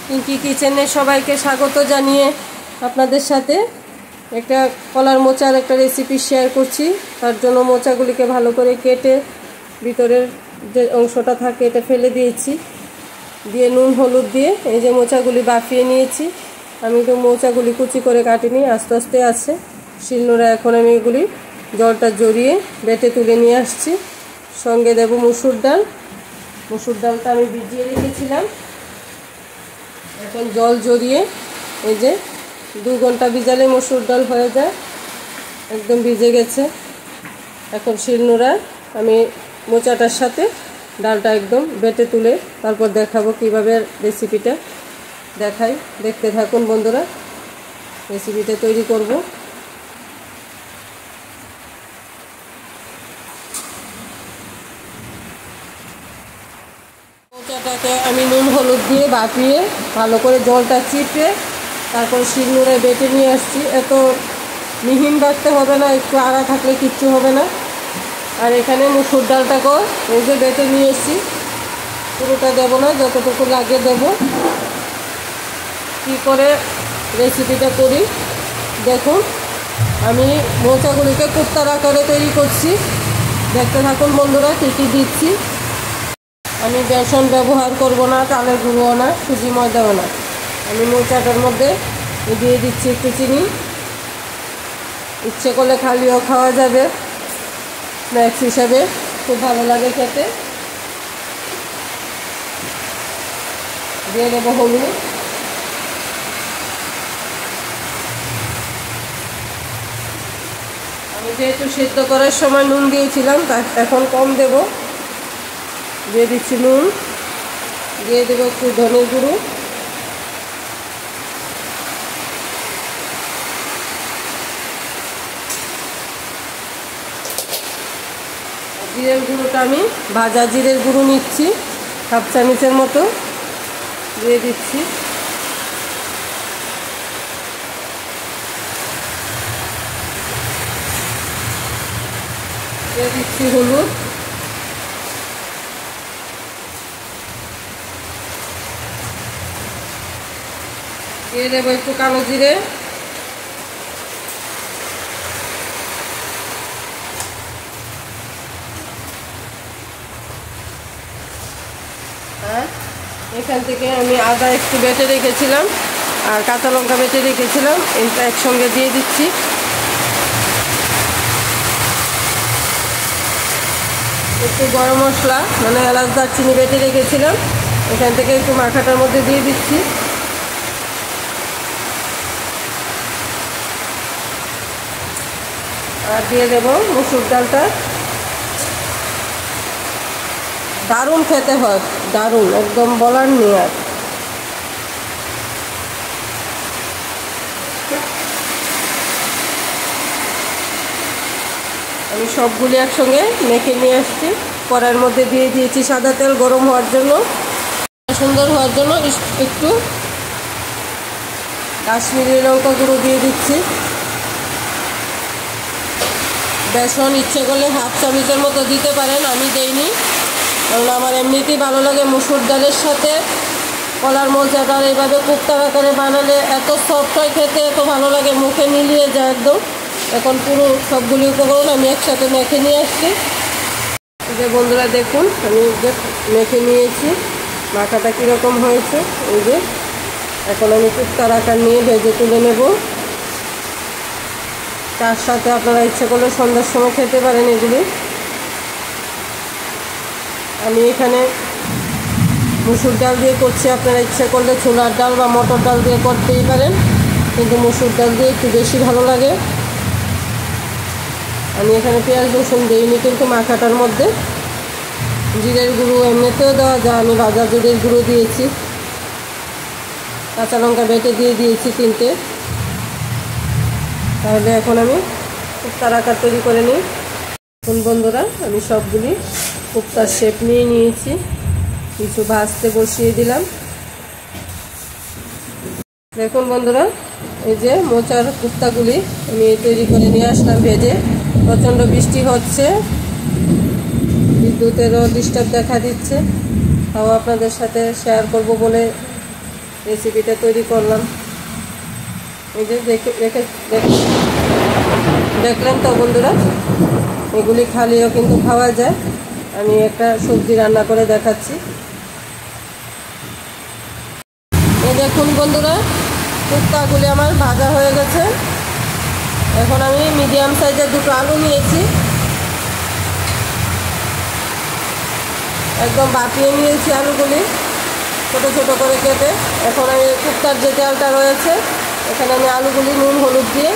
পিঙ্কি কিচেনে সবাইকে স্বাগত জানিয়ে আপনাদের সাথে একটা কলার মোচার একটা রেসিপি শেয়ার করছি। তার জন্য মোচাগুলিকে ভালো করে কেটে ভিতরের যে অংশটা থাকে এটা ফেলে দিয়েছি, দিয়ে নুন হলুদ দিয়ে এই যে মোচাগুলি বাফিয়ে নিয়েছি। আমি তো মোচাগুলি কুচি করে কাটিনি, আস্তে আস্তে আছে শিলনোড়া। এখন আমি এগুলি জলটা জড়িয়ে বেটে তুলে নিয়ে আসছি। সঙ্গে দেব মুসুর ডাল। মুসুর ডালটা আমি ভিজিয়ে রেখেছিলাম, এখন জল জড়িয়ে এই যে 2 ঘন্টা ভিজালে মসুর ডাল হয়ে যায়, একদম ভিজে গেছে। এখন শিলনোড়ায় আমি মোচাটার সাথে ডালটা একদম বেটে তুলে তারপর দেখাবো কিভাবে রেসিপিটা দেখাই। দেখতে থাকুন বন্ধুরা, রেসিপিটা তৈরি করব। মোচাটাকে আমি নুন হলুদ দিয়ে বাপিয়ে ভালো করে জলটা চিপে তারপর শিলনোড়ায় বেটে নিয়ে আসছি। এত মিহিন বাটতে হবে না, একটু আড়া থাকলে কিচ্ছু হবে না। আর এখানে মুসুর ডালটাকেও এই যে বেটে নিয়ে এসেছি, পুরোটা দেবো না, যতটুকু লাগে দেব। কী করে রেসিপিটা করি দেখুন। আমি মোচাগুলিকে কোপ্তার আকারে তৈরি করছি, দেখতে থাকুন বন্ধুরা কী কী দিচ্ছি। আমি বেসন ব্যবহার করব না, চালের গুঁড়ো না, সুজি ময়দাও না। আমি মোচাটার মধ্যে দিয়ে দিচ্ছি একটু চিনি। ইচ্ছে করলে খালিও খাওয়া যাবে, স্ন্যাক্স হিসাবে খুব ভালো লাগে খেতে। দিয়ে দেবো হলুদ, আমি যেহেতু সেদ্ধ করার সময় নুন দিয়েছিলাম তা এখন কম দেব। দিয়ে দিচ্ছি নুন, দিয়ে দেবো একটু ধনের গুঁড়ো, জিরের গুঁড়োটা আমি ভাজা জিরের গুঁড়ো নিচ্ছি, 1/2 চামচের মতো দিয়ে দিচ্ছি। দিয়ে দিচ্ছি হলুদ, দিয়ে দেবো একটু কালো জিরে, এখান থেকে আমি আদা একটু বেটে রেখেছিলাম আর কাঁচা লঙ্কা বেটে রেখেছিলাম, এটা একসঙ্গে দিয়ে দিচ্ছি। একটু গরম মশলা মানে এলাচ দারচিনি বেটে রেখেছিলাম, এখান থেকে একটু মাখাটার মধ্যে দিয়ে দিচ্ছি। আর দিয়ে দেবো মুসুর ডালটা। দারুণ খেতে হয়, দারুণ, একদম বলার নেই আর। আমি সবগুলি একসঙ্গে মেখে নিয়ে আসছি। কড়াইয়ের মধ্যে দিয়ে দিয়েছি সাদা তেল গরম হওয়ার জন্য, সুন্দর হওয়ার জন্য একটু কাশ্মীরি লঙ্কা গুঁড়ো দিয়ে দিচ্ছি। বেসন ইচ্ছে করলে 1/2 চামচের মতো দিতে পারেন, আমি দেইনি কারণ আমার এমনিতেই ভালো লাগে। মুসুর ডালের সাথে কলার মোচা ডাল এইভাবে কোপ্তার আকারে বানালে এত সফট হয় খেতে, এত ভালো লাগে, মুখে মিলিয়ে যায় একদম। এখন পুরো সবগুলি উপকরণ আমি একসাথে মেখে নিয়ে আসছি। যে বন্ধুরা দেখুন আমি যে মেখে নিয়েছি, মাখাটা কীরকম হয়েছে। এই যে এখন আমি কোপ্তার আকার নিয়ে ভেজে তুলে নেব। তার সাথে আপনারা ইচ্ছে করলে সন্ধ্যার সময় খেতে পারেন এগুলি। আমি এখানে মুসুর ডাল দিয়ে করছি, আপনারা ইচ্ছে করলে ছোলার ডাল বা মটর ডাল দিয়ে করতেই পারেন, কিন্তু মুসুর ডাল দিয়ে একটু বেশি ভালো লাগে। আমি এখানে পেঁয়াজ রসুন দিইনি, কিন্তু মাখাটার মধ্যে জিরের গুঁড়ো এমনিতেও দেওয়া যায়, আমি ভাজা জিরের গুঁড়ো দিয়েছি। কাঁচা লঙ্কা বেটে দিয়ে দিয়েছি 3টে। তাহলে এখন আমি কোপ্তার আকার তৈরি করে নিই। এখন বন্ধুরা আমি সবগুলি কোপ্তার শেপ নিয়ে নিয়েছি, কিছু ভাজতে বসিয়ে দিলাম। দেখুন বন্ধুরা এই যে মোচার কোপ্তাগুলি আমি তৈরি করে নিয়ে আসলাম ভেজে। প্রচণ্ড বৃষ্টি হচ্ছে, বিদ্যুতেরও ডিস্টার্ব দেখা দিচ্ছে, তাও আপনাদের সাথে শেয়ার করব বলে রেসিপিটা তৈরি করলাম। এই যে দেখলেন তো বন্ধুরা, এগুলি খালিও কিন্তু খাওয়া যায়। আমি একটা সবজি রান্না করে দেখাচ্ছি। এই দেখুন বন্ধুরা, কুফতাগুলি আমার ভাজা হয়ে গেছে। এখন আমি মিডিয়াম সাইজের দুটো আলু নিয়েছি, একদম বাপিয়ে নিয়েছি আলুগুলি ছোট ছোট করে কেটে। এখন আমি কুফতার যে তেলটা রয়েছে এখানে আমি আলুগুলি নুন হলুদ দিয়ে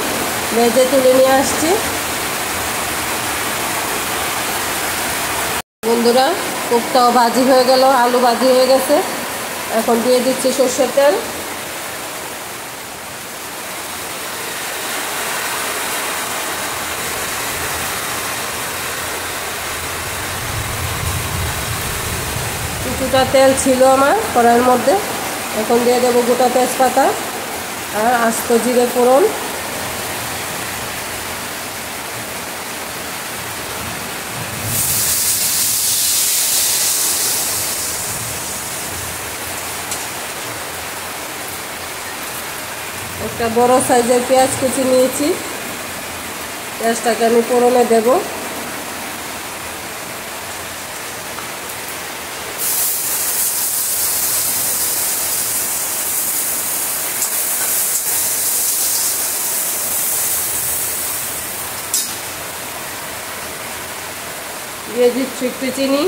ভেজে তুলে নিয়ে আসছি। বন্ধুরা, কুফতাও ভাজি হয়ে গেল, আলু ভাজি হয়ে গেছে। এখন দিয়ে দিচ্ছি সরষের তেল। কিছুটা তেল ছিল আমার কড়াইয়ের মধ্যে। এখন দিয়ে দেবো গোটা তেজপাতা আর আস্ত জিরে ফোড়ন। একটা বড় সাইজের পেঁয়াজ কুচি নিয়েছি, পেঁয়াজটাকে আমি ফোড়নে দেব। দিয়ে দিচ্ছি একটু চিনি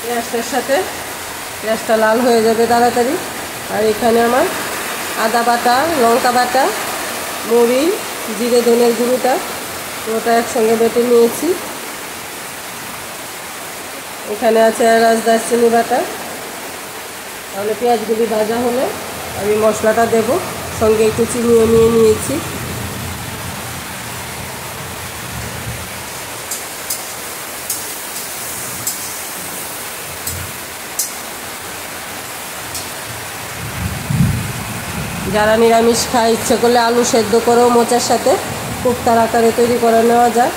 পেঁয়াজটার সাথে, পেঁয়াজটা লাল হয়ে যাবে তাড়াতাড়ি। আর এখানে আমার আদা বাটা, লঙ্কা বাটা, মরিচ, জিরে ধনের গুঁড়োটা পুরোটা একসঙ্গে বেটে নিয়েছি। এখানে আছে এলাচ দারচিনি বাটা। তাহলে পেঁয়াজগুলি ভাজা হলে আমি মশলাটা দেব, সঙ্গে একটু চিনিও নিয়ে নিয়েছি। যারা নিরামিষ খায় ইচ্ছে করলে আলু সেদ্ধ করেও মোচার সাথে কুফতার আকারে তৈরি করে নেওয়া যায়।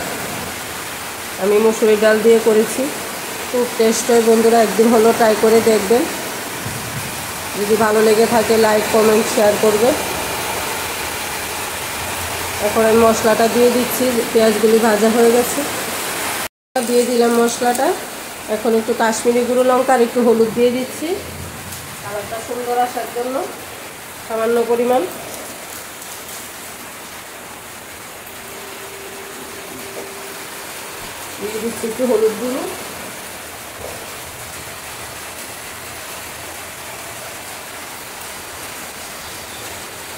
আমি মুসুরি ডাল দিয়ে করেছি, খুব টেস্ট হয় বন্ধুরা, একদিন হলো ট্রাই করে দেখবেন। যদি ভালো লেগে থাকে লাইক কমেন্ট শেয়ার করবে। এখন আমি মশলাটা দিয়ে দিচ্ছি, পেঁয়াজগুলি ভাজা হয়ে গেছে। দিয়ে দিলাম মশলাটা। এখন একটু কাশ্মীরি গুঁড়ো লঙ্কা আর একটু হলুদ দিয়ে দিচ্ছি কালারটা সুন্দর আসার জন্য, সামান্য পরিমাণ। দিয়ে দিচ্ছি একটু হলুদ গুঁড়ো।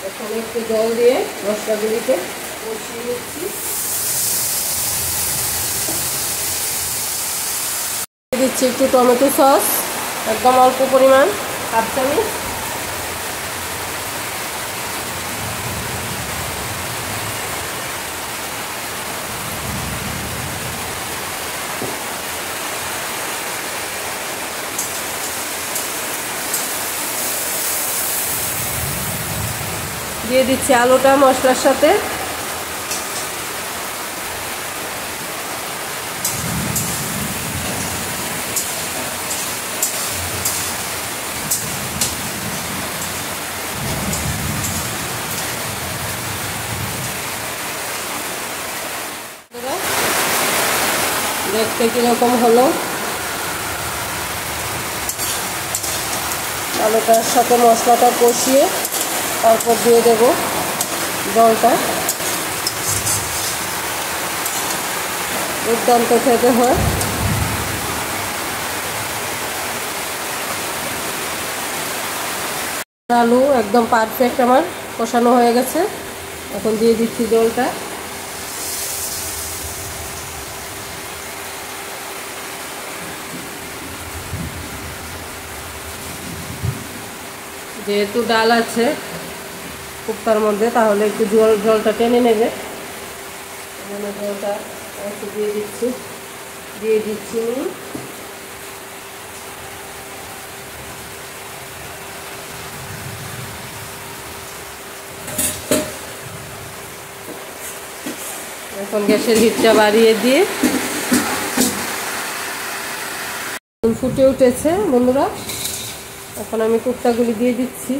এখন একটু জল দিয়ে মশলাগুলিকে কষিয়ে নিচ্ছি। দিচ্ছি একটু টমেটো সস, একদম অল্প পরিমাণ, হাফ চামচ। দিয়ে দিচ্ছি আলুটা মশলার সাথে। দেখতে কিরকম হলো, আলুটার সাথে মশলাটা কষিয়ে তারপর দিয়ে দেব জলটা। দুর্দান্ত খেতে হয়। আলু একদম পারফেক্ট আমার কষানো হয়ে গেছে। এখন দিয়ে দিচ্ছি জলটা। যেহেতু ডাল আছে কুফতার মধ্যে, তাহলে একটু জলটা টেনে নেবে। জলটা একটু দিয়ে দিচ্ছি। এখন গ্যাসের হিটটা বাড়িয়ে দিয়ে ফুটে উঠেছে বন্ধুরা। এখন আমি কোপ্তাগুলি দিয়ে দিচ্ছি।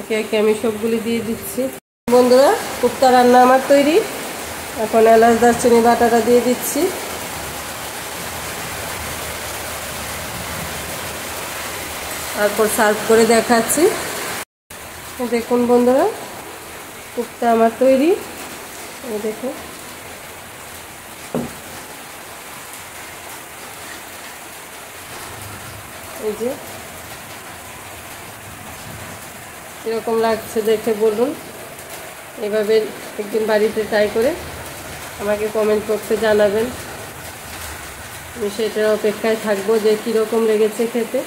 একে একে আমি সবগুলি দিয়ে দিচ্ছি। বন্ধুরা, কোপ্তা রান্না আমার তৈরি। এখন এলাচ দারচিনি বাটাটা দিয়ে দিচ্ছি। তারপর সার্ভ করে দেখাচ্ছি। দেখুন বন্ধুরা, কোপ্তা আমার তৈরি। এই দেখুন, এই যে এরকম লাগছে দেখে বলুন। এভাবে একদিন বাড়িতে ট্রাই করে আমাকে কমেন্ট বক্সে জানাবেন। আমি সেটার অপেক্ষায় থাকবো যে কীরকম লেগেছে খেতে।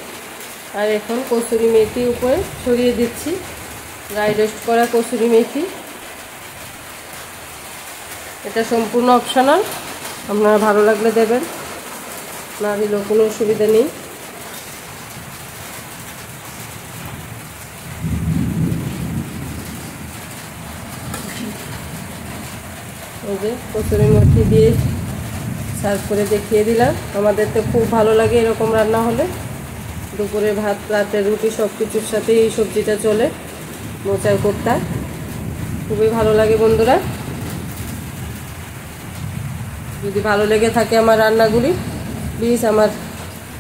আর এখন কসুরি মেথি উপরে ছড়িয়ে দিচ্ছি, ড্রাই রোস্ট করা কসুরি মেথি। এটা সম্পূর্ণ অপশনাল, আপনারা ভালো লাগলে দেবেন, না দিলেও কোনো অসুবিধা নেই। এই যে কসুরি মেথি দিয়ে সার্ভ করে দেখিয়ে দিলাম। আমাদের তো খুব ভালো লাগে এরকম রান্না হলে। দুপুরে ভাত, রাতের রুটি সব কিছুর সাথে এই সবজিটা চলে। মোচার কোপ্তা খুবই ভালো লাগে বন্ধুরা। যদি ভালো লেগে থাকে আমার রান্নাগুলি, প্লিজ আমার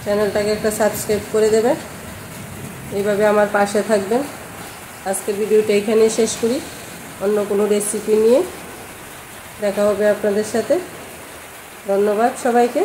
চ্যানেলটাকে একটা সাবস্ক্রাইব করে দেবেন। এইভাবে আমার পাশে থাকবেন। আজকের ভিডিওটা এখানেই শেষ করি। অন্য কোনো রেসিপি নিয়ে দেখা হবে আপনাদের সাথে। ধন্যবাদ সবাইকে।